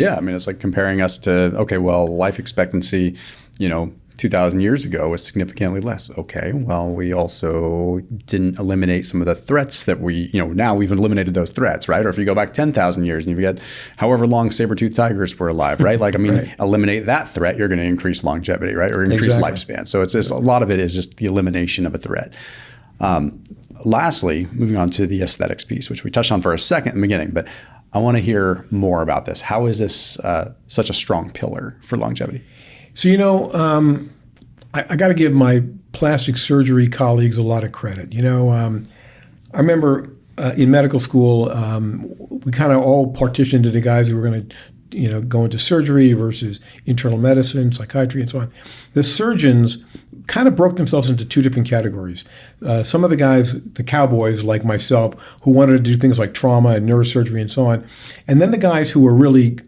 Yeah, I mean, it's like comparing us to, okay, well, life expectancy, 2,000 years ago was significantly less. Okay, well, we also didn't eliminate some of the threats that now we've eliminated those threats, right? Or if you go back 10,000 years and you've got however long saber-toothed tigers were alive, right? Like, I mean, right. Eliminate that threat, you're going to increase longevity, right? Or increase lifespan. So it's just, a lot of it is just the elimination of a threat. Lastly, moving on to the aesthetics piece, which we touched on for a second in the beginning, but I want to hear more about this. How is this such a strong pillar for longevity? So, I got to give my plastic surgery colleagues a lot of credit. I remember in medical school, we kind of all partitioned into guys who were going to, go into surgery versus internal medicine, psychiatry, and so on. The surgeons kind of broke themselves into two different categories. Some of the guys, the cowboys like myself, who wanted to do things like trauma and neurosurgery and so on. And then the guys who were really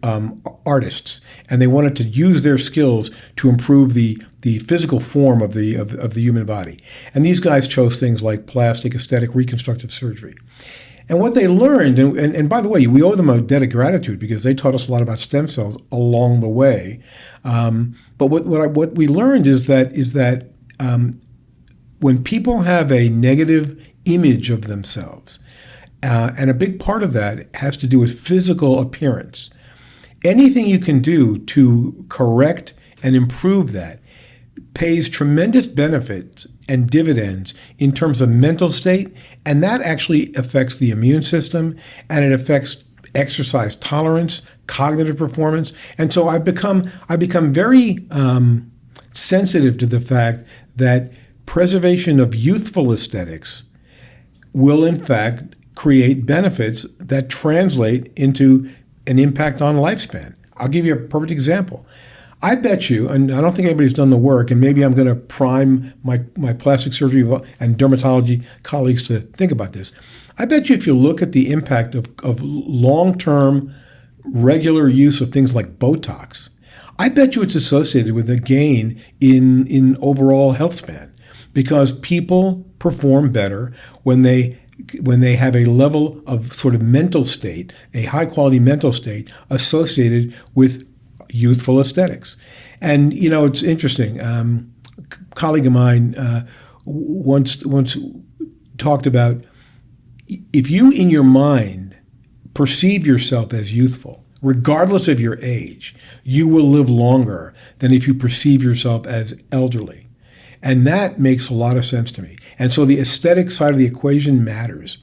artists, and they wanted to use their skills to improve the physical form of the human body. And these guys chose things like plastic, aesthetic, reconstructive surgery. And what they learned, and by the way, we owe them a debt of gratitude because they taught us a lot about stem cells along the way. But what we learned is that when people have a negative image of themselves, and a big part of that has to do with physical appearance, anything you can do to correct and improve that pays tremendous benefits and dividends in terms of mental state, and that actually affects the immune system, and it affects exercise tolerance, cognitive performance. And so I've become very sensitive to the fact that preservation of youthful aesthetics will in fact create benefits that translate into an impact on lifespan. I'll give you a perfect example. I bet you, and I don't think anybody's done the work, and maybe I'm going to prime my plastic surgery and dermatology colleagues to think about this. I bet you if you look at the impact of long-term regular use of things like Botox, I bet you it's associated with a gain in overall health span, because people perform better when they have a level of sort of mental state, a high-quality mental state associated with youthful aesthetics. And, it's interesting. A colleague of mine once talked about, if you in your mind perceive yourself as youthful, regardless of your age, you will live longer than if you perceive yourself as elderly. And that makes a lot of sense to me. And so the aesthetic side of the equation matters.